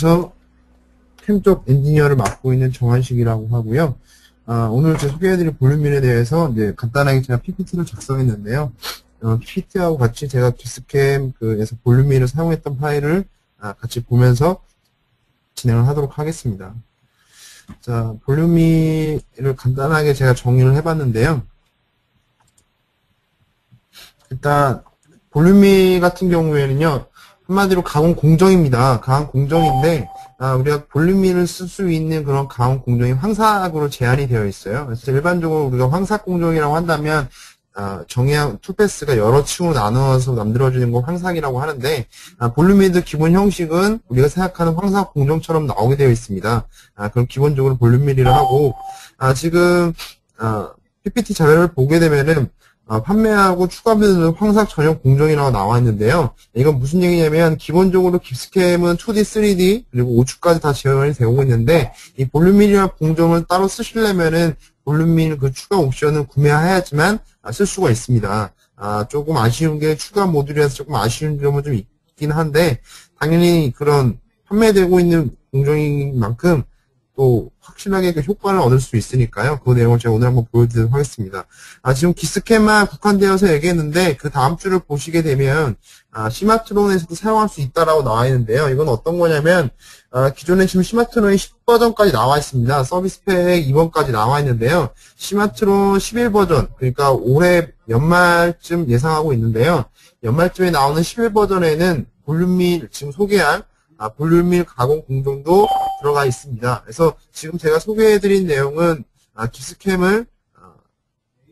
그래서 캠 쪽 엔지니어를 맡고 있는 정한식이라고 하고요. 오늘 제가 소개해드릴 볼륨밀에 대해서 이제 간단하게 제가 PPT를 작성했는데요. PPT하고 같이 제가 기스캠에서 볼륨밀을 사용했던 파일을 같이 보면서 진행을 하도록 하겠습니다. 자, 볼륨밀을 간단하게 제가 정리를 해봤는데요. 일단 볼륨밀 같은 경우에는요, 한마디로 가공 공정입니다. 가공 공정인데 우리가 볼륨밀을 쓸 수 있는 그런 가공 공정이 황삭으로 제한이 되어 있어요. 그래서 일반적으로 우리가 황삭 공정이라고 한다면 정의한 투패스가 여러 층으로 나누어서 만들어지는 걸 황삭이라고 하는데 볼륨밀도 기본 형식은 우리가 생각하는 황삭 공정처럼 나오게 되어 있습니다. 그럼 기본적으로 볼륨밀이라 하고 지금 PPT 자료를 보게 되면은 판매하고 추가비는 황삭 전용 공정이라고 나와 있는데요. 이건 무슨 얘기냐면 기본적으로 기스캠은 2D, 3D 그리고 5축까지 다 지원이 되고 있는데 이 볼륨밀이라는 공정을 따로 쓰시려면은 볼륨밀 그 추가 옵션을 구매해야지만 쓸 수가 있습니다. 조금 아쉬운 게 추가 모듈이라서 조금 아쉬운 점은 좀 있긴 한데 당연히 그런 판매되고 있는 공정인 만큼 또 확실하게 그 효과를 얻을 수 있으니까요. 그 내용을 제가 오늘 한번 보여드리도록 하겠습니다. 지금 기스캠만 국한되어서 얘기했는데 그 다음 줄을 보시게 되면 시마트론에서도 사용할 수 있다라고 나와 있는데요. 이건 어떤 거냐면 기존에 지금 시마트론이 10버전까지 나와 있습니다. 서비스 팩 2번까지 나와 있는데요. 시마트론 11버전 그러니까 올해 연말쯤 예상하고 있는데요. 연말쯤에 나오는 11버전에는 볼륨밀 지금 소개할 볼륨밀 가공 공정도 들어가 있습니다. 그래서 지금 제가 소개해드린 내용은 기스캠을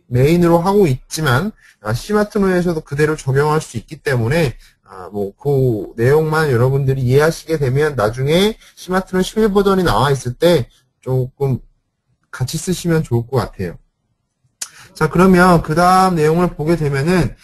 메인으로 하고 있지만 시마트론에서도 그대로 적용할 수 있기 때문에 그 내용만 여러분들이 이해하시게 되면 나중에 시마트론 11버전이 나와 있을 때 조금 같이 쓰시면 좋을 것 같아요. 자, 그러면 그 다음 내용을 보게 되면은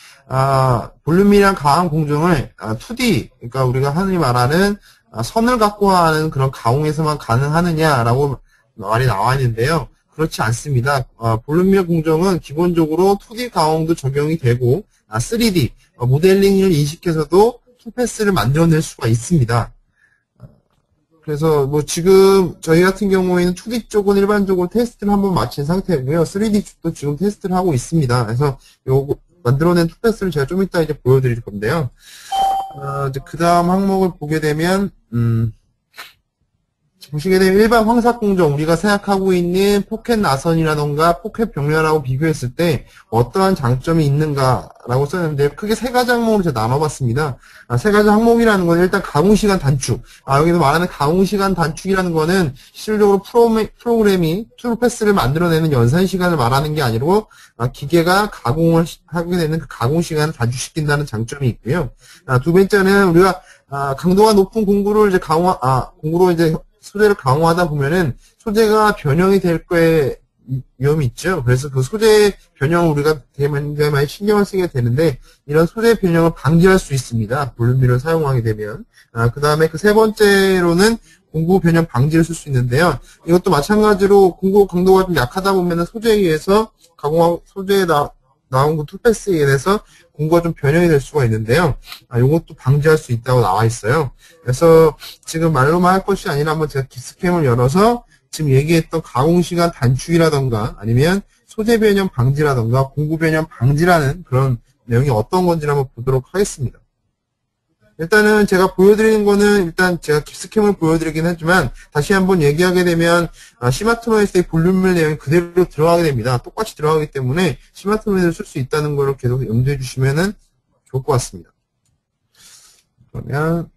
볼륨밀이란 가공 공정을 2D, 그러니까 우리가 흔히 말하는 선을 갖고 하는 그런 가공에서만 가능하느냐라고 말이 나와 있는데요. 그렇지 않습니다. 볼륨밀 공정은 기본적으로 2D 가공도 적용이 되고 3D 모델링을 인식해서도 투패스를 만들어낼 수가 있습니다. 그래서 지금 저희 같은 경우에는 2D 쪽은 일반적으로 테스트를 한번 마친 상태고요. 3D 쪽도 지금 테스트를 하고 있습니다. 그래서 요거 만들어낸 투패스를 제가 좀 이따 이제 보여드릴 건데요. 이제 그 다음 항목을 보게 되면, 보시게 되면 일반 황삭 공정, 우리가 생각하고 있는 포켓 나선이라던가 포켓 벽면하고 비교했을 때 어떠한 장점이 있는가라고 썼는데 크게 세 가지 항목으로 제가 나눠봤습니다. 세 가지 항목이라는 건 일단 가공시간 단축. 여기서 말하는 가공시간 단축이라는 거는 실질적으로 프로그램이 투패스를 만들어내는 연산시간을 말하는 게 아니고 기계가 가공을 하게 되는 그 가공시간을 단축시킨다는 장점이 있고요. 두 번째는 우리가 강도가 높은 공구를 이제 공구로 이제 소재를 강화하다 보면은 소재가 변형이 될 거에 위험이 있죠. 그래서 그 소재 변형을 우리가 되게 많이 신경을 쓰게 되는데 이런 소재 변형을 방지할 수 있습니다. 볼륨밀을 사용하게 되면. 그 다음에 그 세 번째로는 공구 변형 방지를 쓸 수 있는데요. 이것도 마찬가지로 공구 강도가 좀 약하다 보면은 소재에 의해서 소재에 나온 그 투패스에 의해서 공구가 좀 변형이 될 수가 있는데요. 이것도 방지할 수 있다고 나와 있어요. 그래서 지금 말로만 할 것이 아니라 한번 제가 기스캠을 열어서 지금 얘기했던 가공시간 단축이라던가 아니면 소재 변형 방지라던가 공구 변형 방지라는 그런 내용이 어떤 건지 한번 보도록 하겠습니다. 일단은 제가 보여드리는 거는 일단 제가 기스캠을 보여드리긴 했지만 다시 한번 얘기하게 되면 시마트론에서의 볼륨밀 내용이 그대로 들어가게 됩니다. 똑같이 들어가기 때문에 시마트론에서 쓸 수 있다는 걸 계속 염두해 주시면 좋을 것 같습니다. 그러면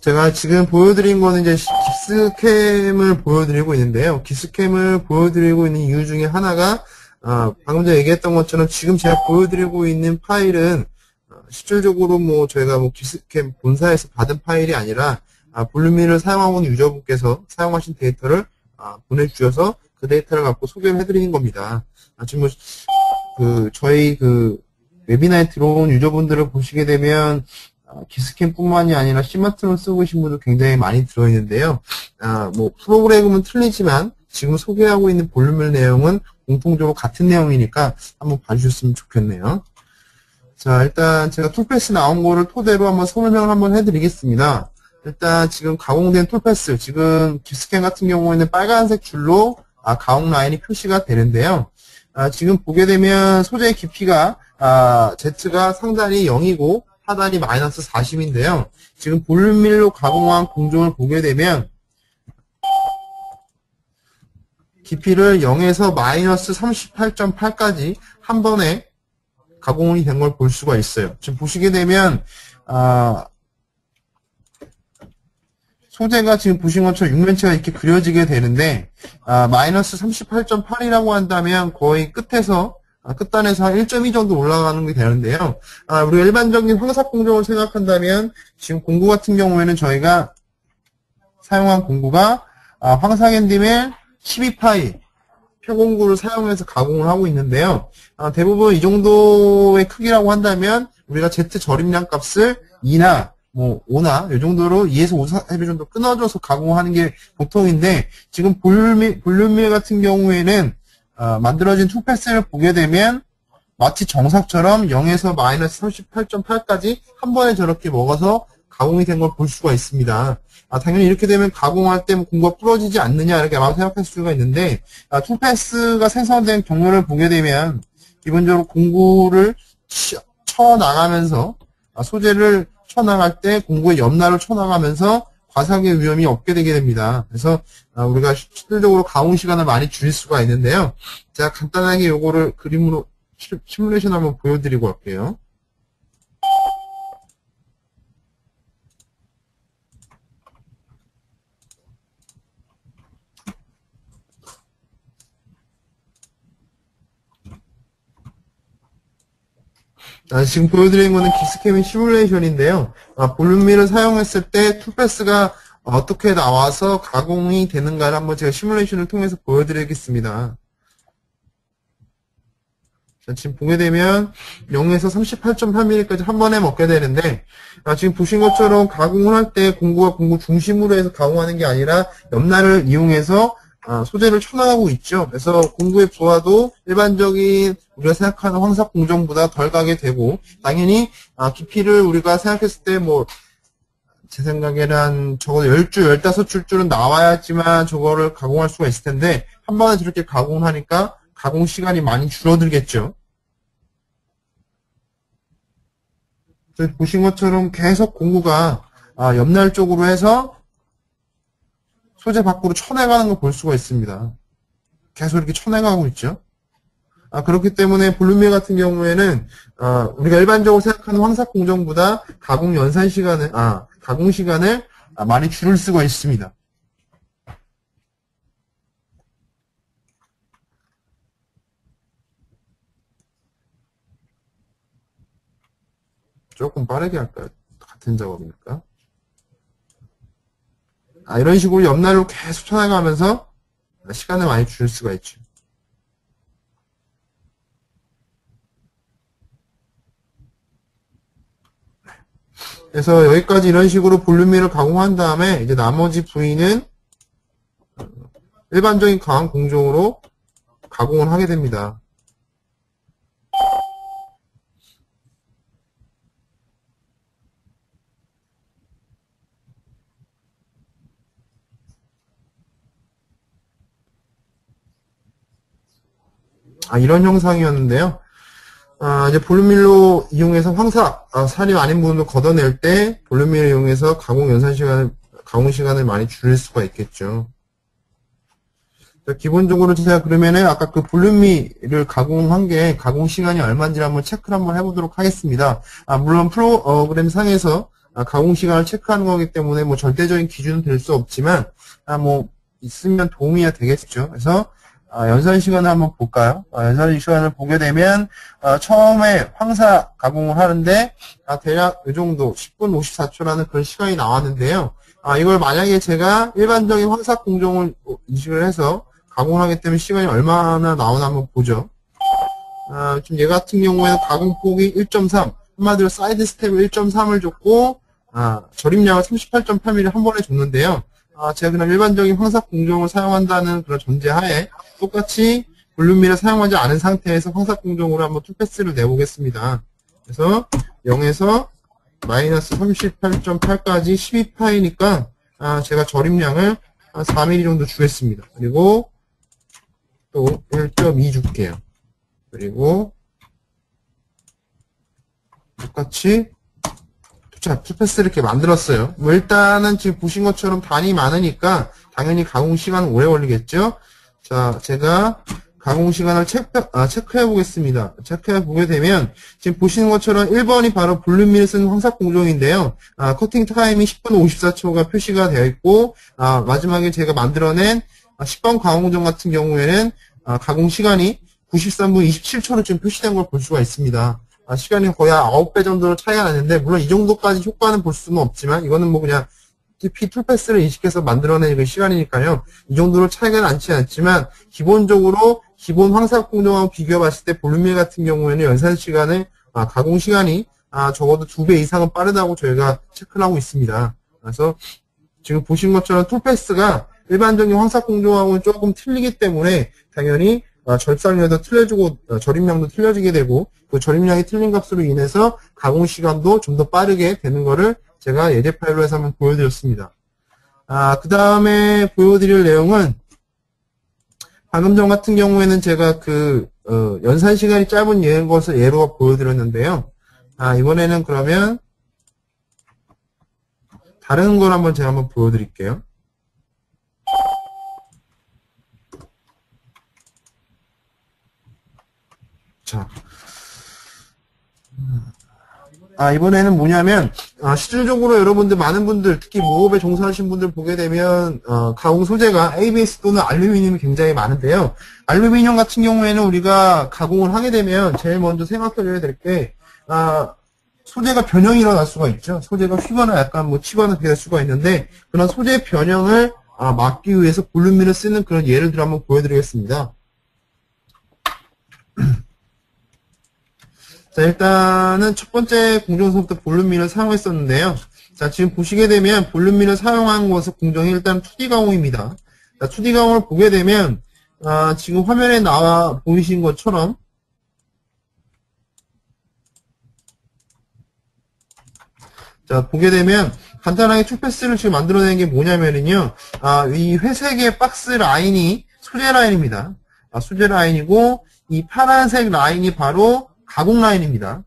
제가 지금 보여드린 거는 이제 기스캠을 보여드리고 있는데요. 기스캠을 보여드리고 있는 이유 중에 하나가 방금 전에 얘기했던 것처럼 지금 제가 보여드리고 있는 파일은 실질적으로 뭐 저희가 뭐 기스캠 본사에서 받은 파일이 아니라 볼륨미를 사용하고 있는 유저분께서 사용하신 데이터를 보내주셔서 그 데이터를 갖고 소개를 해드리는 겁니다. 지금 뭐 저희 웨비나에 들어온 유저분들을 보시게 되면 기스캠뿐만이 아니라 시마트론 쓰고 계신 분도 굉장히 많이 들어있는데요. 뭐 프로그램은 틀리지만 지금 소개하고 있는 볼륨밀 내용은 공통적으로 같은 내용이니까 한번 봐주셨으면 좋겠네요. 자, 일단 제가 툴패스 나온 거를 토대로 한번 설명을 한번 해드리겠습니다. 일단 지금 가공된 툴패스, 지금 기스캠 같은 경우에는 빨간색 줄로 가공 라인이 표시가 되는데요. 지금 보게 되면 소재 깊이가 Z가 상단이 0이고 하단이 마이너스 40인데요. 지금 볼륨밀로 가공한 공정을 보게 되면 깊이를 0에서 마이너스 38.8까지 한 번에 가공이 된 걸 볼 수가 있어요. 지금 보시게 되면 소재가 지금 보신 것처럼 6면체가 이렇게 그려지게 되는데 마이너스 38.8이라고 한다면 거의 끝단에서 한 1.2 정도 올라가는 게 되는데요. 우리가 일반적인 황삭 공정을 생각한다면 지금 공구 같은 경우에는 저희가 사용한 공구가 황사겐디멜 12파이 표공구를 사용해서 가공을 하고 있는데요. 대부분 이 정도의 크기라고 한다면 우리가 Z 절임량 값을 2나 뭐 5나 이 정도로 2에서 5cm 정도 끊어줘서 가공하는 게 보통인데 지금 볼륨밀 같은 경우에는 만들어진 툴패스를 보게 되면 마치 정석처럼 0에서 마이너스 38.8까지 한 번에 저렇게 먹어서 가공이 된 걸 볼 수가 있습니다. 당연히 이렇게 되면 가공할 때 공구가 부러지지 않느냐 이렇게 아마 생각할 수가 있는데 툴패스가 생성된 경로를 보게 되면 기본적으로 공구를 쳐나가면서 소재를 쳐나갈 때 공구의 옆날을 쳐나가면서 과삭의 위험이 없게 되게 됩니다. 그래서 우리가 실질적으로 가공 시간을 많이 줄일 수가 있는데요. 제가 간단하게 요거를 그림으로 시뮬레이션 한번 보여드리고 할게요. 지금 보여드리는 거는 기스캠의 시뮬레이션인데요. 볼륨밀을 사용했을 때 툴패스가 어떻게 나와서 가공이 되는가를 한번 제가 시뮬레이션을 통해서 보여드리겠습니다. 자, 지금 보게 되면 0에서 38.3mm까지 한 번에 먹게 되는데 지금 보신 것처럼 가공을 할 때 공구가 공구 중심으로 해서 가공하는 게 아니라 옆날을 이용해서 소재를 쳐나가고 있죠. 그래서 공구의 부하도 일반적인 우리가 생각하는 황삭 공정보다 덜 가게 되고 당연히 깊이를 우리가 생각했을 때 뭐 제 생각에는 한 적어도 10줄, 15줄은 나와야지만 저거를 가공할 수가 있을 텐데 한 번에 저렇게 가공을 하니까 가공 시간이 많이 줄어들겠죠. 보신 것처럼 계속 공구가 옆날 쪽으로 해서 소재 밖으로 쳐내가는 걸 볼 수가 있습니다. 계속 이렇게 쳐내가고 있죠. 그렇기 때문에 볼륨밀 같은 경우에는 우리가 일반적으로 생각하는 황삭 공정보다 가공 시간을 많이 줄일 수가 있습니다. 조금 빠르게 할까요? 같은 작업이니까. 이런 식으로 옆날로 계속 쳐나가면서 시간을 많이 줄일 수가 있죠. 그래서 여기까지 이런 식으로 볼륨밀을 가공한 다음에 이제 나머지 부위는 일반적인 강한 공정으로 가공을 하게 됩니다. 이런 형상이었는데요. 이제 볼륨밀로 이용해서 황삭, 살이 아닌 부분을 걷어낼 때 볼륨밀을 이용해서 가공 시간을 많이 줄일 수가 있겠죠. 기본적으로 제가 그러면은 아까 그 볼륨밀을 가공한 게 가공 시간이 얼마인지 한번 체크를 한번 해보도록 하겠습니다. 물론 프로그램 상에서 가공 시간을 체크하는 거기 때문에 뭐 절대적인 기준은 될 수 없지만 뭐 있으면 도움이 되겠죠. 그래서 연산 시간을 한번 볼까요? 연산 시간을 보게 되면 처음에 황사 가공을 하는데 대략 이 정도 10분 54초라는 그런 시간이 나왔는데요. 이걸 만약에 제가 일반적인 황사 공정을 인식을 해서 가공을 하기 때문에 시간이 얼마나 나오나 한번 보죠. 지금 얘 같은 경우에는 가공폭이 1.3, 한마디로 사이드 스텝을 1.3을 줬고 절임량을 38.8mm 한 번에 줬는데요. 제가 그럼 일반적인 황사 공정을 사용한다는 그런 전제하에 똑같이 볼륨미를 사용하지 않은 상태에서 황사 공정으로 한번 툴패스를 내보겠습니다. 그래서 0에서 마이너스 38.8까지 12파이니까 제가 절임량을 한 4mm 정도 주겠습니다. 그리고 또 1.2 줄게요. 그리고 똑같이 툴패스를 이렇게 만들었어요. 뭐 일단은 지금 보신 것처럼 단이 많으니까 당연히 가공 시간은 오래 걸리겠죠. 자, 제가 가공 시간을 체크해 보겠습니다. 체크해 보게 되면 지금 보시는 것처럼 1번이 바로 볼륨미를 쓴 황사 공정인데요. 커팅 타임이 10분 54초가 표시가 되어 있고 마지막에 제가 만들어낸 10번 가공 공정 같은 경우에는 가공 시간이 93분 27초로 지금 표시된 걸 볼 수가 있습니다. 시간이 거의 9배 정도로 차이가 나는데, 물론 이 정도까지 효과는 볼 수는 없지만, 이거는 뭐 그냥 TP 툴패스를 인식해서 만들어낸 그 시간이니까요. 이 정도로 차이가 나지 않지만, 기본적으로 기본 황사 공정하고 비교해 봤을 때 볼륨밀 같은 경우에는 연산 시간에, 가공 시간이 적어도 2배 이상은 빠르다고 저희가 체크를 하고 있습니다. 그래서 지금 보신 것처럼 툴패스가 일반적인 황사 공정하고는 조금 틀리기 때문에, 당연히 절삭률도 틀려지고 절임량도 틀려지게 되고 그 절임량이 틀린 값으로 인해서 가공 시간도 좀 더 빠르게 되는 거를 제가 예제 파일로 해서 한번 보여드렸습니다. 그 다음에 보여드릴 내용은 방금 전 같은 경우에는 제가 연산 시간이 짧은 것을 예로 보여드렸는데요. 이번에는 그러면 다른 걸 한번 제가 한번 보여드릴게요. 자, 이번에는 뭐냐면, 실질적으로 여러분들, 많은 분들, 특히 무업에 종사하신 분들 보게 되면, 가공 소재가 ABS 또는 알루미늄이 굉장히 많은데요. 알루미늄 같은 경우에는 우리가 가공을 하게 되면, 제일 먼저 생각해줘야 될 게, 소재가 변형이 일어날 수가 있죠. 소재가 휘거나 약간 뭐 치거나 그렇게 될 수가 있는데, 그런 소재 변형을 막기 위해서 볼륨미를 쓰는 그런 예를 들어 한번 보여드리겠습니다. 자, 일단은 첫 번째 공정서부터 볼륨미를 사용했었는데요. 자, 지금 보시게 되면 볼륨미를 사용한 것은 공정이 일단 2D 가공입니다. 자, 2D 가공을 보게 되면, 지금 화면에 나와 보이신 것처럼, 자, 보게 되면, 간단하게 툴패스를 지금 만들어낸 게 뭐냐면요. 이 회색의 박스 라인이 소재 라인입니다. 소재 라인이고, 이 파란색 라인이 바로 가공 라인입니다.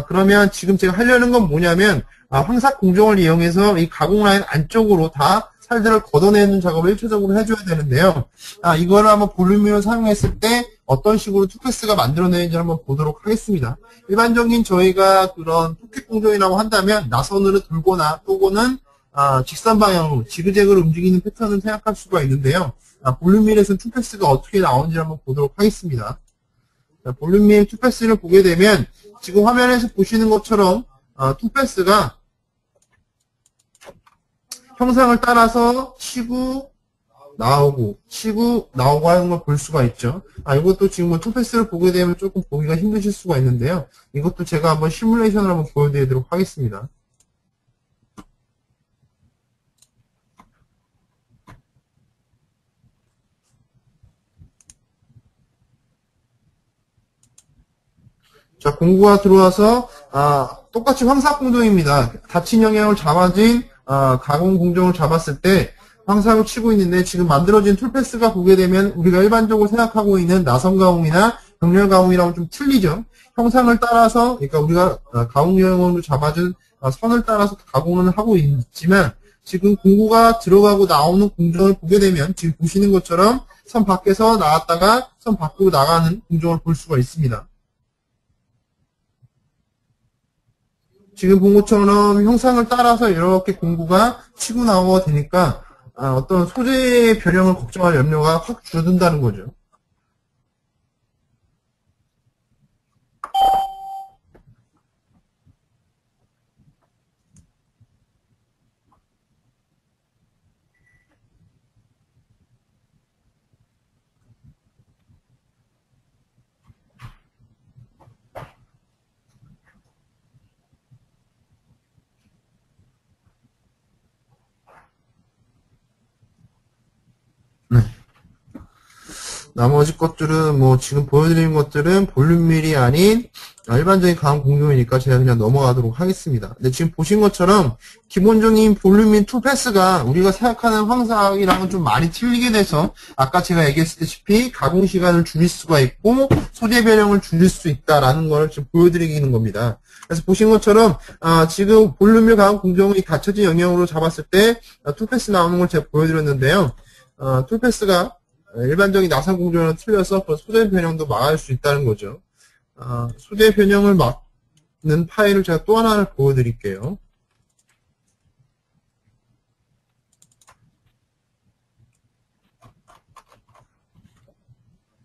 그러면 지금 제가 하려는 건 뭐냐면 황사 공정을 이용해서 이 가공 라인 안쪽으로 다 살들을 걷어내는 작업을 1차적으로 해줘야 되는데요. 이거를 한번 볼륨미를 사용했을 때 어떤 식으로 툴패스가 만들어내는지 한번 보도록 하겠습니다. 일반적인 저희가 그런 포켓 공정이라고 한다면 나선으로 돌거나 또는 직선 방향으로 지그재그로 움직이는 패턴을 생각할 수가 있는데요. 볼륨밀에서는 툴패스가 어떻게 나오는지 한번 보도록 하겠습니다. 볼륨밀 툴패스를 보게 되면 지금 화면에서 보시는 것처럼 툴패스가 형상을 따라서 치고 나오고 하는 걸 볼 수가 있죠. 이것도 지금 뭐 툴패스를 보게 되면 조금 보기가 힘드실 수가 있는데요. 이것도 제가 한번 시뮬레이션을 한번 보여드리도록 하겠습니다. 자, 공구가 들어와서 똑같이 황사 공정입니다. 닫힌 영역을 잡아진 가공 공정을 잡았을 때 황사로 치고 있는데 지금 만들어진 툴패스가 보게 되면 우리가 일반적으로 생각하고 있는 나선 가공이나 병렬 가공이랑은 좀 틀리죠. 형상을 따라서 그러니까 우리가 가공 영역으로 잡아준 선을 따라서 가공을 하고 있지만 지금 공구가 들어가고 나오는 공정을 보게 되면 지금 보시는 것처럼 선 밖에서 나왔다가 선 밖으로 나가는 공정을 볼 수가 있습니다. 지금 본 것처럼 형상을 따라서 이렇게 공구가 치고 나오게 되니까 어떤 소재의 변형을 걱정할 염려가 확 줄어든다는 거죠. 나머지 것들은 뭐 지금 보여드리는 것들은 볼륨밀이 아닌 일반적인 강한 공정이니까 제가 그냥 넘어가도록 하겠습니다. 근데 지금 보신 것처럼 기본적인 볼륨밀 투패스가 우리가 생각하는 황사학이랑은 좀 많이 틀리게 돼서 아까 제가 얘기했다시피 가공 시간을 줄일 수가 있고 소재 변형을 줄일 수 있다라는 걸 지금 보여드리는 겁니다. 그래서 보신 것처럼 지금 볼륨밀 강한 공정이 갖춰진 영역으로 잡았을 때 투패스 나오는 걸 제가 보여드렸는데요. 투패스가 일반적인 나사 공정이랑 틀려서 소재 변형도 막을 수 있다는 거죠. 소재 변형을 막는 파일을 제가 또 하나를 보여드릴게요.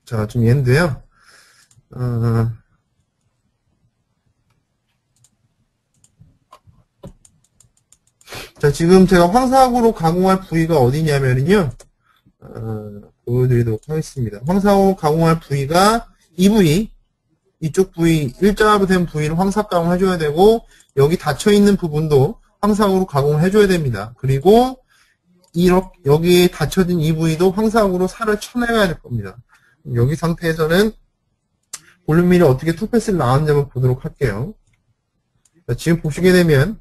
자, 좀 얘인데요. 자, 지금 제가 황사각으로 가공할 부위가 어디냐면요. 보여드리도록 하겠습니다. 황사각으로 가공할 부위가 이 부위, 이쪽 부위, 일자로 된 부위를 황사각 가공을 해줘야 되고, 여기 닫혀있는 부분도 황사각으로 가공을 해줘야 됩니다. 그리고, 여기 닫혀진 이 부위도 황사각으로 살을 쳐내야 될 겁니다. 여기 상태에서는 볼륨밀이 어떻게 투패스를 나왔는지 한번 보도록 할게요. 자, 지금 보시게 되면,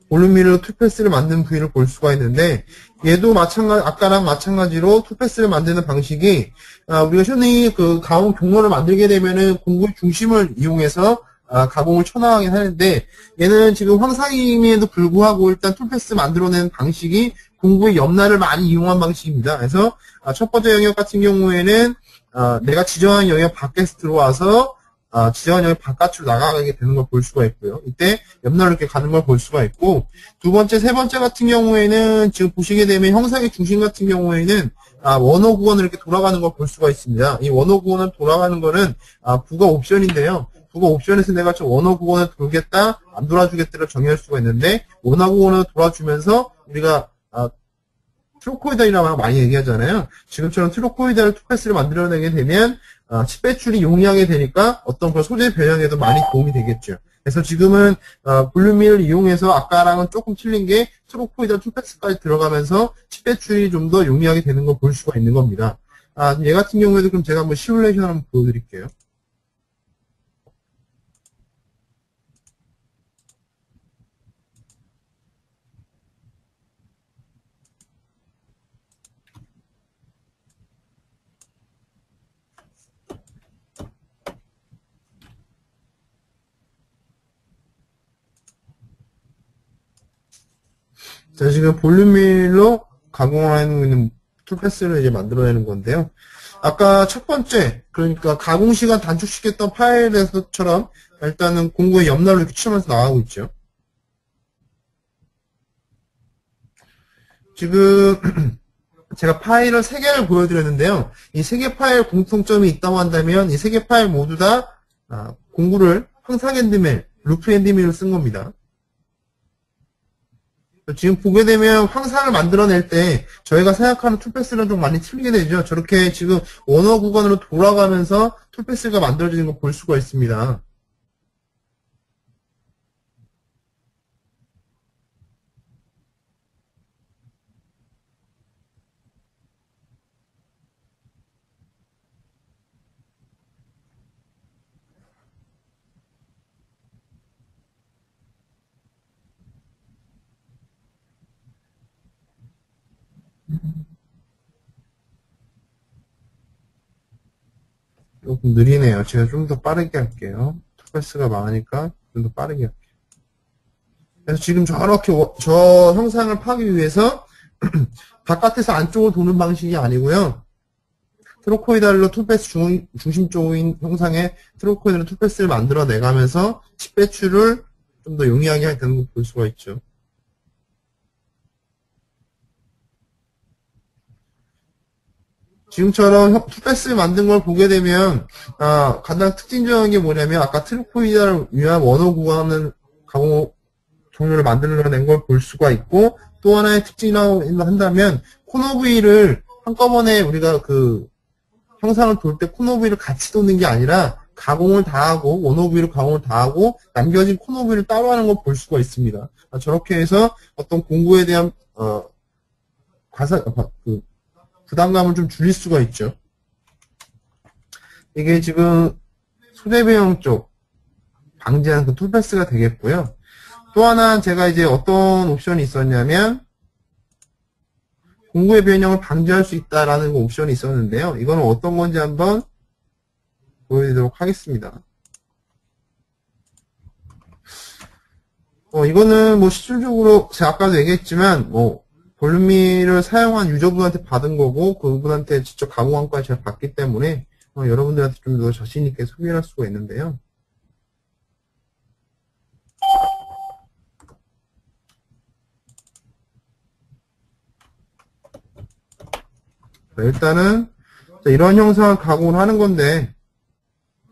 볼륨밀로 투패스를 만든 부위를 볼 수가 있는데 얘도 아까랑 마찬가지로 투패스를 만드는 방식이 우리가 흔히 그 가공 경로를 만들게 되면은 공구의 중심을 이용해서 가공을 쳐나가긴 하는데 얘는 지금 황사임에도 불구하고 일단 투패스 만들어내는 방식이 공구의 옆날을 많이 이용한 방식입니다. 그래서 첫 번째 영역 같은 경우에는 내가 지정한 영역 밖에서 들어와서 지정한 영역 바깥으로 나가게 되는 걸 볼 수가 있고요. 이때 옆날로 이렇게 가는 걸 볼 수가 있고, 두 번째, 세 번째 같은 경우에는 지금 보시게 되면 형상의 중심 같은 경우에는 원호 구간으로 이렇게 돌아가는 걸 볼 수가 있습니다. 이 원호 구간을 돌아가는 거는 부가 옵션인데요. 부가 옵션에서 내가 저 원호 구간을 돌겠다, 안 돌아주겠다를 정의할 수가 있는데 원호 구간을 돌아주면서 우리가 트로코이달이라고 많이 얘기하잖아요. 지금처럼 트로코이달 투패스를 만들어내게 되면 칩 배출이 용이하게 되니까 어떤 그런 소재 변형에도 많이 도움이 되겠죠. 그래서 지금은 볼륨밀을 이용해서 아까랑은 조금 틀린 게 트로코이달 투패스까지 들어가면서 칩 배출이 좀 더 용이하게 되는 걸 볼 수가 있는 겁니다. 얘 같은 경우에도 그럼 제가 한번 시뮬레이션 한번 보여드릴게요. 자, 지금 볼륨밀로 가공하고 있는 툴패스를 이제 만들어내는 건데요. 아까 첫 번째, 그러니까 가공 시간 단축시켰던 파일에서처럼 일단은 공구의 옆날로 이렇게 치면서 나가고 있죠. 지금 제가 파일을 3개를 보여드렸는데요. 이 3개 파일 공통점이 있다고 한다면 이 3개 파일 모두 다 공구를 황사 핸드밀, 루프 핸드밀로 쓴 겁니다. 지금 보게 되면 황상을 만들어낼 때 저희가 생각하는 툴패스는 좀 많이 틀리게 되죠. 저렇게 지금 원어 구간으로 돌아가면서 툴패스가 만들어지는 걸 볼 수가 있습니다. 조금 느리네요. 제가 좀 더 빠르게 할게요. 툴패스가 많으니까 좀 더 빠르게 할게요. 그래서 지금 저렇게 저 형상을 파기 위해서 바깥에서 안쪽으로 도는 방식이 아니고요. 트로코이달로 툴패스 중심 쪽인 형상의 트로코이달로 툴패스를 만들어 내가면서 칩 배출을 좀 더 용이하게 하게 되는 걸 볼 수가 있죠. 지금처럼 툴패스 만든 걸 보게 되면 가장 특징적인 게 뭐냐면 아까 트로코이달을 위한 원호 구간을 가공 종류를 만들어낸 걸 볼 수가 있고 또 하나의 특징이라고 한다면 코너 부위를 한꺼번에 우리가 그 형상을 돌 때 코너 부위를 같이 도는 게 아니라 가공을 다 하고 원호 부위를 가공을 다 하고 남겨진 코너 부위를 따로 하는 걸 볼 수가 있습니다. 저렇게 해서 어떤 공구에 대한 부담감을 좀 줄일 수가 있죠. 이게 지금 소재 변형 쪽 방지하는 그 툴패스가 되겠고요. 또 하나 제가 이제 어떤 옵션이 있었냐면 공구의 변형을 방지할 수 있다라는 옵션이 있었는데요. 이거는 어떤 건지 한번 보여드리도록 하겠습니다. 이거는 뭐 실질적으로 제가 아까도 얘기했지만 뭐 볼륨미를 사용한 유저분한테 받은 거고 그분한테 직접 가공한 거까지 제가 받기 때문에 여러분들한테 좀 더 자신 있게 소개를 할 수가 있는데요. 자, 일단은 이런 형상을 가공을 하는 건데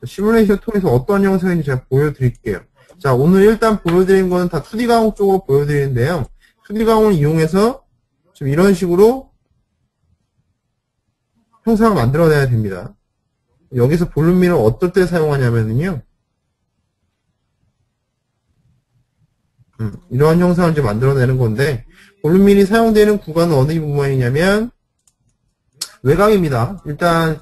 시뮬레이션 통해서 어떤 형상인지 제가 보여드릴게요. 자, 오늘 일단 보여드린 거는 다 2D 가공 쪽으로 보여드리는데요. 2D 가공을 이용해서 지금 이런 식으로 형상을 만들어내야 됩니다. 여기서 볼륨미를 어떨 때 사용하냐면요. 이러한 형상을 이제 만들어내는 건데 볼륨밀이 사용되는 구간은 어느 부분이냐면 외곽입니다. 일단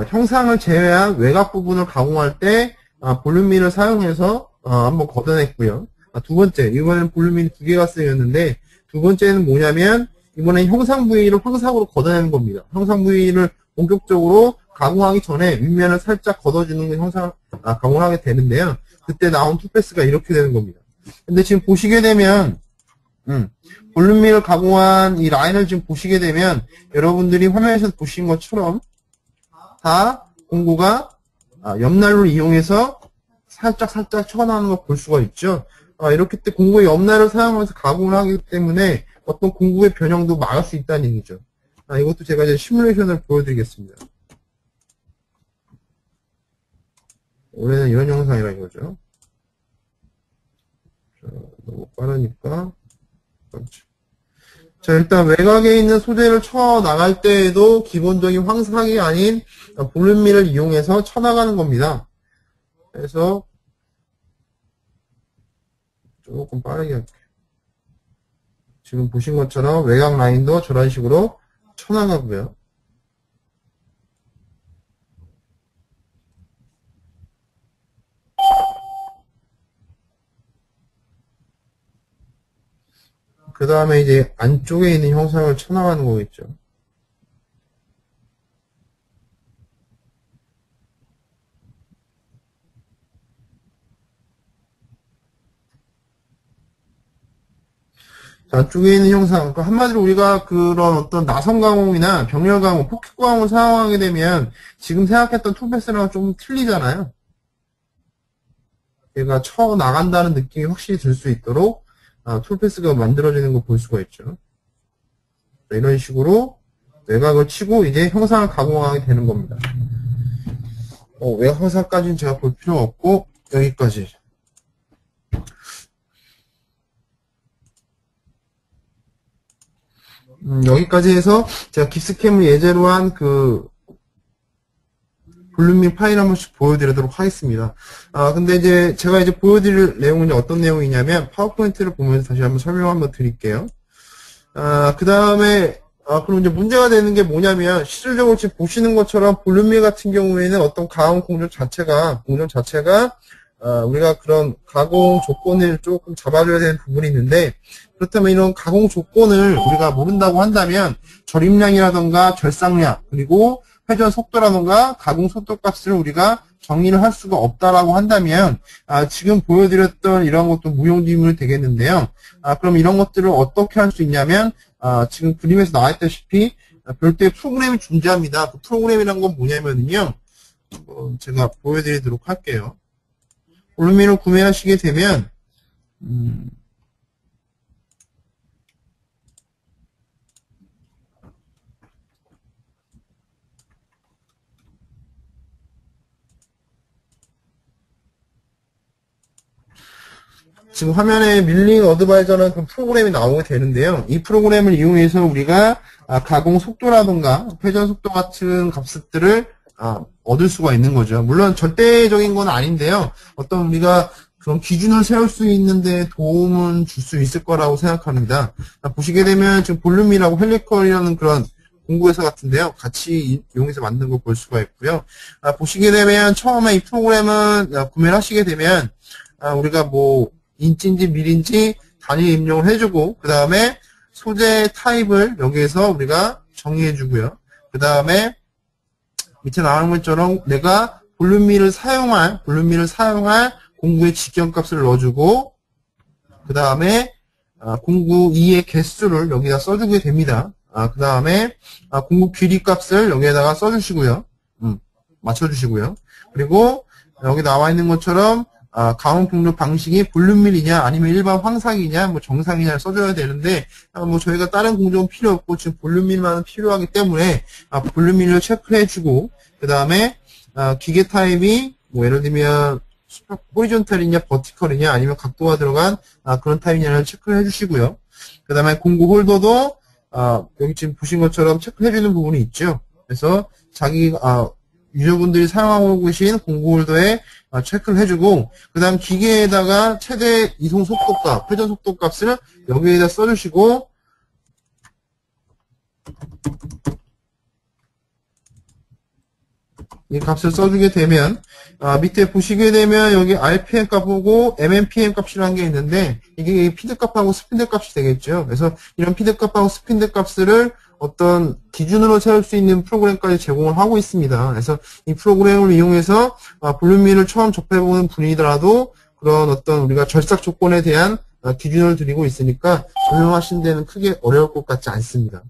형상을 제외한 외곽 부분을 가공할 때 볼륨밀을 사용해서 한번 걷어냈고요. 두 번째, 이번에는 볼륨밀이 2개가 쓰였는데 두 번째는 뭐냐면 이번엔 형상 부위를 황삭으로 걷어내는 겁니다. 형상 부위를 본격적으로 가공하기 전에 윗면을 살짝 걷어주는 형상을 가공을 하게 되는데요. 그때 나온 툴패스가 이렇게 되는 겁니다. 근데 지금 보시게 되면 볼륨밀을 가공한 이 라인을 지금 보시게 되면 여러분들이 화면에서 보신 것처럼 다 공구가 옆날로 이용해서 살짝 쳐나가는 걸 볼 수가 있죠. 이렇게 때 공구의 옆날을 사용해서 가공을 하기 때문에 어떤 공구의 변형도 막을 수 있다는 얘기죠. 이것도 제가 이제 시뮬레이션을 보여드리겠습니다. 원래는 이런 영상이라 이거죠. 자, 너무 빠르니까. 자, 일단 외곽에 있는 소재를 쳐 나갈 때에도 기본적인 황삭이 아닌 볼륨미를 이용해서 쳐 나가는 겁니다. 그래서 조금 빠르게 할게요. 지금 보신 것처럼 외곽 라인도 저런 식으로 쳐 나가고요. 그 다음에 이제 안쪽에 있는 형상을 쳐나가는 거겠죠. 자, 안쪽에 있는 형상, 그러니까 한마디로 우리가 그런 어떤 나선 가공이나 병렬 가공, 포켓 가공을 사용하게 되면 지금 생각했던 툴패스랑 좀 틀리잖아요. 얘가 쳐 나간다는 느낌이 확실히 들 수 있도록 툴패스가 만들어지는 걸 볼 수가 있죠. 이런 식으로 외곽을 치고 이제 형상을 가공하게 되는 겁니다. 외곽 형상까지는 제가 볼 필요가 없고 여기까지. 여기까지 해서 제가 깁스캠을 예제로 한 그 볼륨미 파일 한 번씩 보여드리도록 하겠습니다. 근데 이제 제가 이제 보여드릴 내용은 어떤 내용이냐면 파워포인트를 보면서 다시 한번 설명 한번 드릴게요. 그 다음에 그럼 이제 문제가 되는 게 뭐냐면 실질적으로 지금 보시는 것처럼 볼륨미 같은 경우에는 어떤 가공 공정 자체가 우리가 그런 가공 조건을 조금 잡아줘야 되는 부분이 있는데 그렇다면 이런 가공 조건을 우리가 모른다고 한다면 절임량이라던가 절상량 그리고 회전 속도라던가 가공 속도 값을 우리가 정의를 할 수가 없다라고 한다면 지금 보여드렸던 이런 것도 무용지물이 되겠는데요. 그럼 이런 것들을 어떻게 할 수 있냐면 지금 그림에서 나와있다시피 별도의 프로그램이 존재합니다. 그 프로그램이란 건 뭐냐면요. 제가 보여드리도록 할게요. 볼륨미를 구매하시게 되면 지금 화면에 밀링 어드바이저라는 그 프로그램이 나오게 되는데요. 이 프로그램을 이용해서 우리가 가공 속도라든가 회전 속도 같은 값들을 얻을 수가 있는 거죠. 물론 절대적인 건 아닌데요. 어떤 우리가 그런 기준을 세울 수 있는데 도움은 줄 수 있을 거라고 생각합니다. 보시게 되면 지금 볼륨이라고 헬리컬이라는 그런 공구회사 같은데요. 같이 이용해서 만든 걸 볼 수가 있고요. 보시게 되면 처음에 이 프로그램은 구매를 하시게 되면 우리가 뭐 인치인지 밀인지 단위 입력을 해주고 그 다음에 소재 타입을 여기에서 우리가 정의해주고요. 그 다음에 밑에 나오는 것처럼 내가 볼륨미를 사용할 공구의 직경값을 넣어주고 그 다음에 공구 2의 개수를 여기다 써주게 됩니다. 그 다음에 공구 길이 값을 여기에다가 써주시고요. 맞춰주시고요. 그리고 여기 나와 있는 것처럼 가온 폭력 방식이 볼륨밀이냐 아니면 일반 황삭이냐 뭐 정상이냐를 써줘야 되는데 뭐 저희가 다른 공정은 필요 없고 지금 볼륨밀만 필요하기 때문에 볼륨밀을 체크해주고 그 다음에 기계 타입이 뭐 예를 들면 호리존탈이냐 버티컬이냐 아니면 각도가 들어간 그런 타입이냐를 체크를 해주시고요. 그 다음에 공구 홀더도 여기 지금 보신 것처럼 체크해주는 부분이 있죠. 그래서 자기 유저분들이 사용하고 계신 공구 홀더에 체크를 해주고 그 다음 기계에다가 최대 이송 속도값, 회전 속도 값을 여기에다 써주시고 이 값을 써주게 되면 밑에 보시게 되면 여기 RPM 값하고 MMPM 값이라는 게 있는데 이게 피드 값하고 스피드 값이 되겠죠. 그래서 이런 피드 값하고 스피드 값을 어떤 기준으로 세울 수 있는 프로그램까지 제공을 하고 있습니다. 그래서 이 프로그램을 이용해서 볼륨미를 처음 접해보는 분이더라도 그런 어떤 우리가 절삭 조건에 대한 기준을 드리고 있으니까 적용하신 데는 크게 어려울 것 같지 않습니다.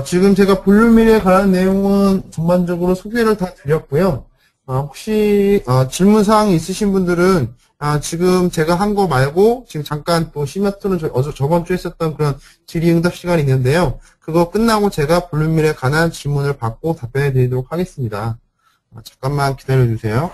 지금 제가 볼륨밀에 관한 내용은 전반적으로 소개를 다 드렸고요. 혹시 질문사항이 있으신 분들은 지금 제가 한 거 말고 지금 잠깐 또 시마트는 저번 주에 있었던 그런 질의응답 시간이 있는데요. 그거 끝나고 제가 볼륨밀에 관한 질문을 받고 답변해 드리도록 하겠습니다. 잠깐만 기다려 주세요.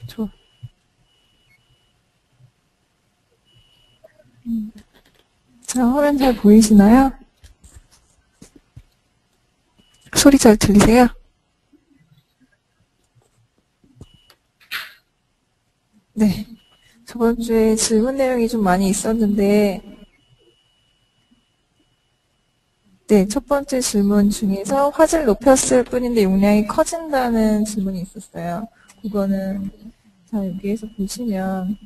좋아. 자, 화면 잘 보이시나요? 소리 잘 들리세요? 네. 저번 주에 질문 내용이 좀 많이 있었는데, 네, 첫 번째 질문 중에서 화질을 높였을 뿐인데 용량이 커진다는 질문이 있었어요. 그거는, 자, 여기에서 보시면,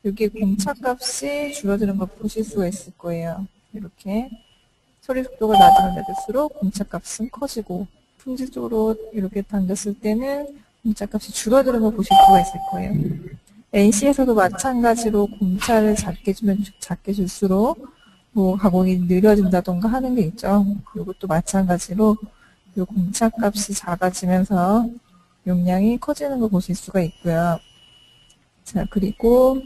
여기 공차값이 줄어드는 걸 보실 수가 있을 거예요. 이렇게. 소리 속도가 낮으면 낮을수록 공차값은 커지고, 품질적으로 이렇게 당겼을 때는 공차값이 줄어드는 걸 보실 수가 있을 거예요. NC에서도 마찬가지로 공차를 작게 주면 작게 줄수록 뭐 가공이 느려진다던가 하는 게 있죠. 이것도 마찬가지로 이 공차값이 작아지면서 용량이 커지는 걸 보실 수가 있고요. 자, 그리고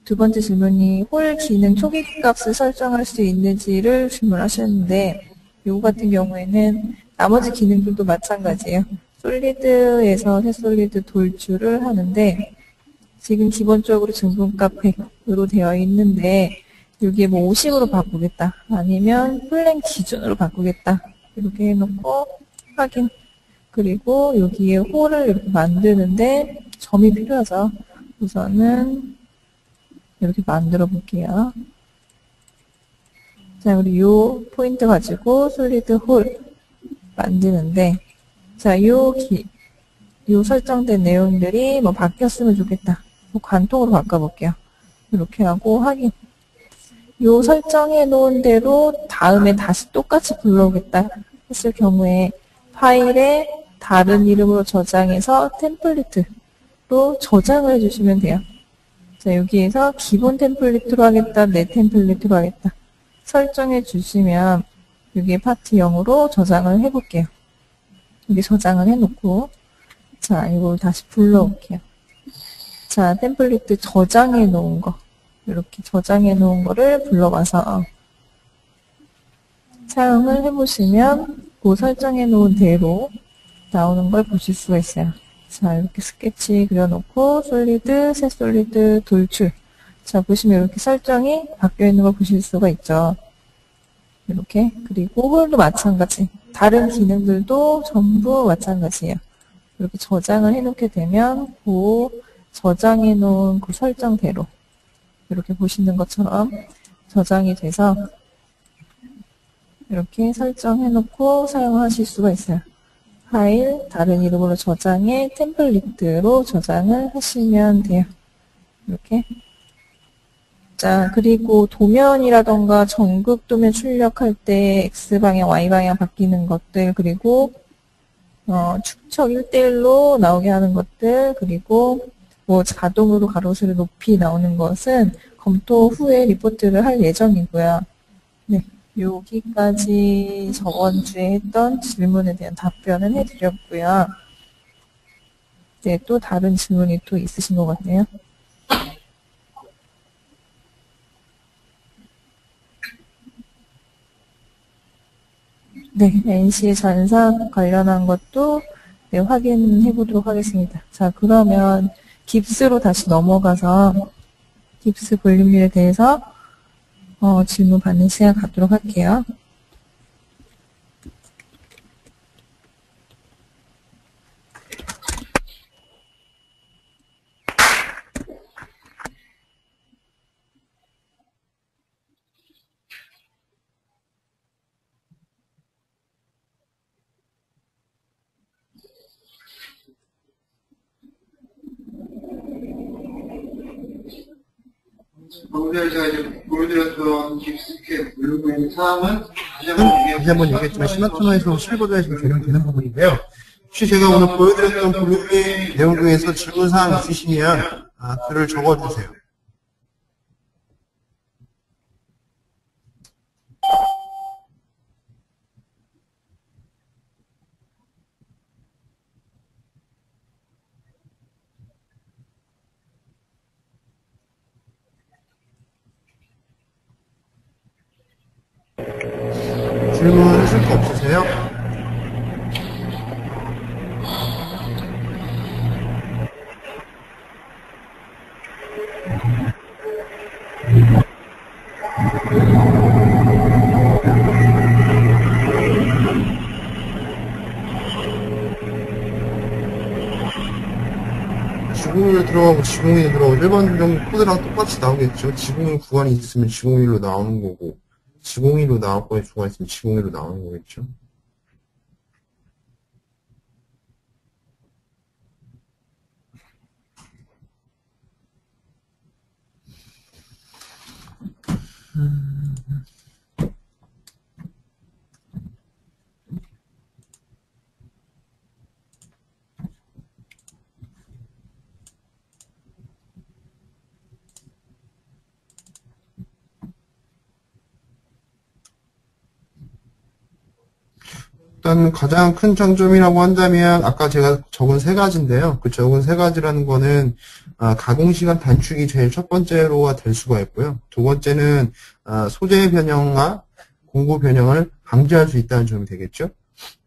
두 번째 질문이 홀 기능 초기 값을 설정할 수 있는지를 질문하셨는데 이거 같은 경우에는 나머지 기능들도 마찬가지예요. 솔리드에서 새솔리드 돌출을 하는데 지금 기본적으로 증분값 100으로 되어 있는데 여기에 뭐 50으로 바꾸겠다 아니면 플랜 기준으로 바꾸겠다 이렇게 해놓고 확인. 그리고 여기에 홀을 이렇게 만드는데 점이 필요하죠. 우선은 이렇게 만들어 볼게요. 자, 우리 요 포인트 가지고 솔리드 홀 만드는데, 자, 요 설정된 내용들이 뭐 바뀌었으면 좋겠다. 뭐 관통으로 바꿔볼게요. 이렇게 하고 확인. 요 설정해 놓은 대로 다음에 다시 똑같이 불러오겠다 했을 경우에 파일에 다른 이름으로 저장해서 템플릿으로 저장을 해주시면 돼요. 자, 여기에서 기본 템플릿으로 하겠다, 내 템플릿으로 하겠다. 설정해 주시면 여기에 파트 0으로 저장을 해볼게요. 여기 저장을 해놓고, 자, 이걸 다시 불러올게요. 자, 템플릿 저장해 놓은 거. 이렇게 저장해 놓은 거를 불러와서 사용을 해보시면 그 설정해 놓은 대로 나오는 걸 보실 수가 있어요. 자, 이렇게 스케치 그려놓고 솔리드, 새 솔리드, 돌출. 자, 보시면 이렇게 설정이 바뀌어 있는 걸 보실 수가 있죠. 이렇게. 그리고 홀도 마찬가지. 다른 기능들도 전부 마찬가지예요. 이렇게 저장을 해놓게 되면 그 저장해 놓은 그 설정대로 이렇게 보시는 것처럼 저장이 돼서 이렇게 설정해 놓고 사용하실 수가 있어요. 파일 다른 이름으로 저장해 템플릿으로 저장을 하시면 돼요. 이렇게. 자, 그리고 도면이라던가 전극 도면 출력할 때 X방향, Y방향 바뀌는 것들, 그리고 축척 1대1로 나오게 하는 것들, 그리고 뭐 자동으로 가로수를 높이 나오는 것은 검토 후에 리포트를 할 예정이고요. 네, 여기까지 저번 주에 했던 질문에 대한 답변은 해드렸고요. 네, 또 다른 질문이 또 있으신 것 같네요. 네, NC 전사 관련한 것도 네, 확인해 보도록 하겠습니다. 자, 그러면 깁스로 다시 넘어가서 깁스 볼륨률에 대해서 질문 받는 시간 갖도록 할게요. 방금 전에 제가 이제 보여드렸던 깁스켓 누르고 있는 사항은 다시 한번 얘기했지만 시나토나에서 실버드에 지금 적용되는 부분인데요. 혹시 제가 오늘 보여드렸던 블루그의 내용 중에서 질문 사항 있으시면 글을 적어주세요. 질문 하실 거 없으세요? 지공일 들어가고 지공일 들어가고 일반 코드랑 똑같이 나오겠죠. 지공일 구간이 있으면 지공일로 나오는 거고 지공일로 나올 거에 구간이 있으면 지공일로 나오는 거겠죠. 일단 가장 큰 장점이라고 한다면 아까 제가 적은 세 가지인데요. 그 적은 세 가지라는 거는 가공시간 단축이 제일 첫 번째로가 될 수가 있고요. 두 번째는 소재 변형과 공구 변형을 방지할 수 있다는 점이 되겠죠.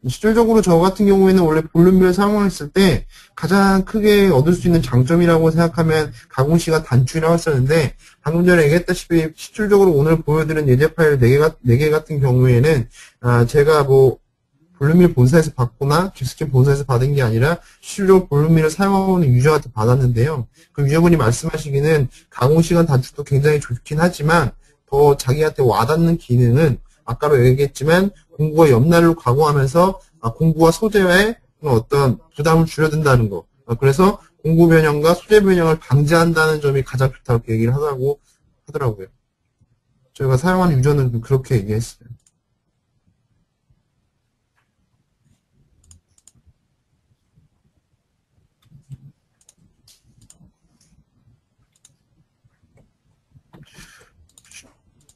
실질적으로 저 같은 경우에는 원래 볼륨별 사용했을 때 가장 크게 얻을 수 있는 장점이라고 생각하면 가공시간 단축이라고 했었는데 방금 전에 얘기했다시피 실질적으로 오늘 보여드린 예제 파일 4개 같은 경우에는 제가 뭐 볼륨밀 본사에서 받거나 깁스캠 본사에서 받은 게 아니라 실제로 볼륨밀을 사용하고 있는 유저한테 받았는데요. 그 유저분이 말씀하시기는 가공 시간 단축도 굉장히 좋긴 하지만 더 자기한테 와닿는 기능은 아까도 얘기했지만 공구와 옆날로 가공하면서 공구와 소재에 어떤 부담을 줄여든다는 거. 그래서 공구 변형과 소재 변형을 방지한다는 점이 가장 좋다고 얘기를 하더라고요. 저희가 사용하는 유저는 그렇게 얘기했어요.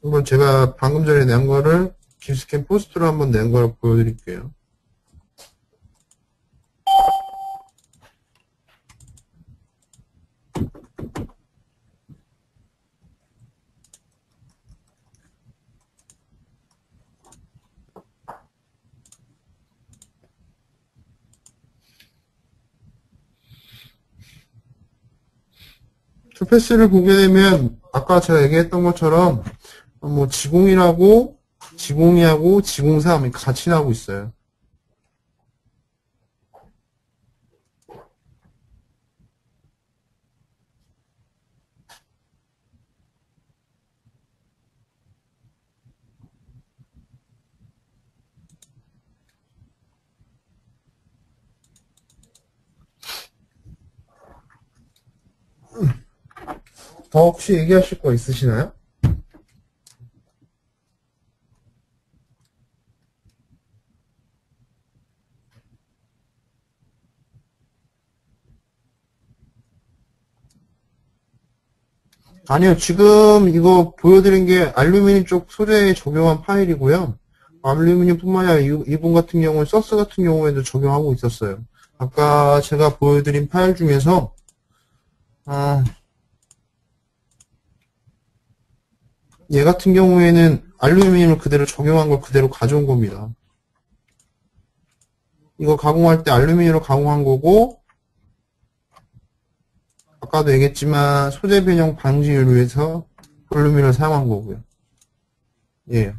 한번 제가 방금 전에 낸 거를 깁스캠 포스트로 한번 낸 걸 보여드릴게요. 투패스를 보게 되면 아까 제가 얘기했던 것처럼 뭐 지공이하고 지공3 같이 나오고 있어요. 더 혹시 얘기하실 거 있으시나요? 아니요, 지금 이거 보여드린 게 알루미늄 쪽 소재에 적용한 파일이고요. 알루미늄뿐만 아니라 이분 같은 경우는 서스 같은 경우에도 적용하고 있었어요. 아까 제가 보여드린 파일 중에서 얘 같은 경우에는 알루미늄을 그대로 적용한 걸 그대로 가져온 겁니다. 이거 가공할 때 알루미늄으로 가공한 거고, 아까도 얘기했지만 소재 변형 방지를 위해서 볼륨밀을 사용한 거고요. 예.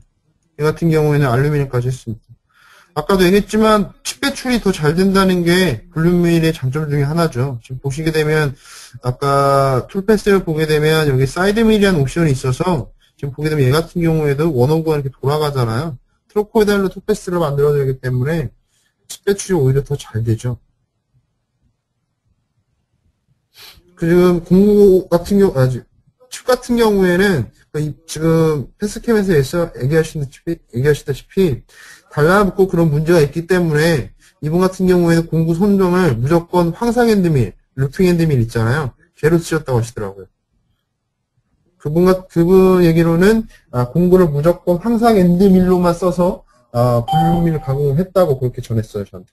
얘 같은 경우에는 알루미늄까지 했습니다. 아까도 얘기했지만 칩 배출이 더 잘 된다는 게 볼륨밀의 장점 중에 하나죠. 지금 보시게 되면 아까 툴패스를 보게 되면 여기 사이드밀이라는 옵션이 있어서 지금 보게 되면 얘 같은 경우에도 원오브가 이렇게 돌아가잖아요. 트로코이달로 툴패스를 만들어내기 때문에 칩 배출이 오히려 더 잘 되죠. 지금 공구 같은 경우, 칩 같은 경우에는 지금 패스캠에서 얘기하시다시피 달라붙고 그런 문제가 있기 때문에 이분 같은 경우에는 공구 손정을 무조건 황상 핸드밀, 루핑 핸드밀 있잖아요. 걔로 쓰셨다고 하시더라고요. 그분 얘기로는 공구를 무조건 황상 핸드밀로만 써서 볼륨밀 가공을 했다고 그렇게 전했어요, 저한테.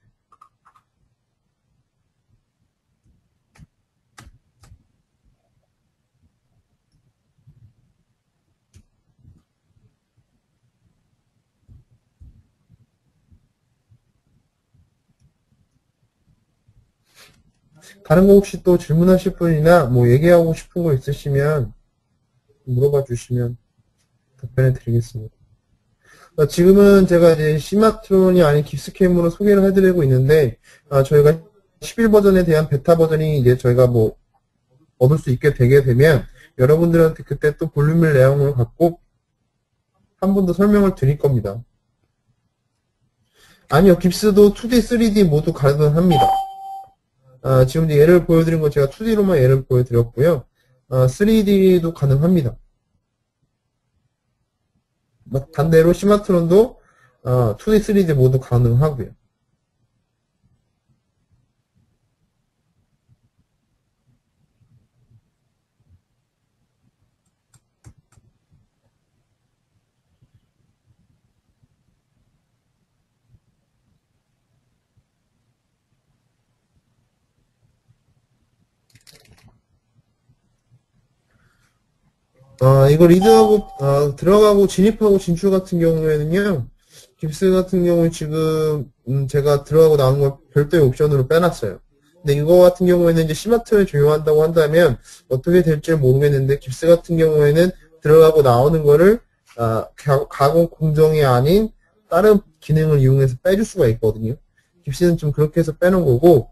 다른 거 혹시 또 질문하실 분이나 뭐 얘기하고 싶은 거 있으시면 물어봐 주시면 답변해 드리겠습니다. 지금은 제가 이제 시마트론이 아닌 깁스캠으로 소개를 해드리고 있는데, 저희가 11 버전에 대한 베타 버전이 이제 저희가 뭐 얻을 수 있게 되게 되면 여러분들한테 그때 또 볼륨밀 내용을 갖고 한 번 더 설명을 드릴 겁니다. 아니요, 깁스도 2D, 3D 모두 가능합니다. 지금 이제 예를 보여드린 거 제가 2D로만 예를 보여드렸고요. 3D도 가능합니다. 반대로 시마트론도 2D, 3D 모두 가능하고요. 이거 리드하고, 들어가고 진입하고 진출 같은 경우에는요, 깁스 같은 경우는 지금, 제가 들어가고 나오는 걸 별도의 옵션으로 빼놨어요. 근데 이거 같은 경우에는 이제 시마트를 적용한다고 한다면, 어떻게 될지 모르겠는데, 깁스 같은 경우에는 들어가고 나오는 거를, 가공 공정이 아닌, 다른 기능을 이용해서 빼줄 수가 있거든요. 깁스는 좀 그렇게 해서 빼는 거고,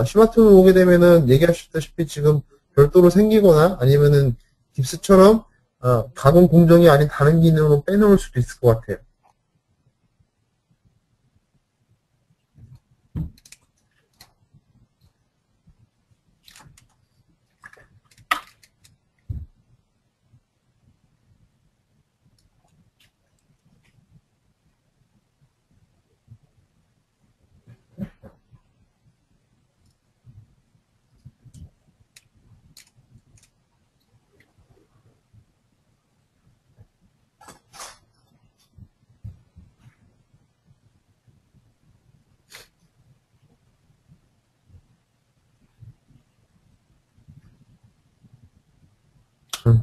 스마트폰 오게 되면은 얘기하셨다시피 지금 별도로 생기거나 아니면은 깁스처럼 가공 공정이 아닌 다른 기능으로 빼놓을 수도 있을 것 같아요.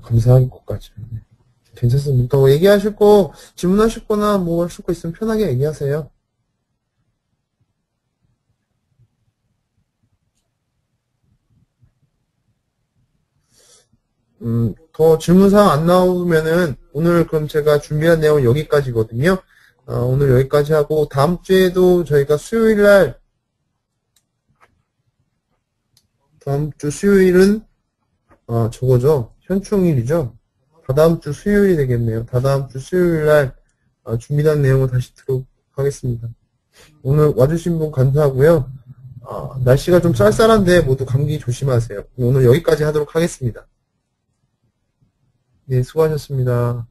감사한 것까지. 네. 괜찮습니다. 뭐 얘기하실 거, 질문하실 거나 뭐 하실 거 있으면 편하게 얘기하세요. 더 질문사항 안 나오면은 오늘 그럼 제가 준비한 내용은 여기까지거든요. 오늘 여기까지 하고 다음 주에도 저희가 수요일 날 다음 주 수요일은 저거죠. 현충일이죠. 다다음 주 수요일이 되겠네요. 다다음 주 수요일 날 준비한 내용을 다시 들어보도록 하겠습니다. 오늘 와주신 분 감사하고요. 날씨가 좀 쌀쌀한데 모두 감기 조심하세요. 오늘 여기까지 하도록 하겠습니다. 네, 수고하셨습니다.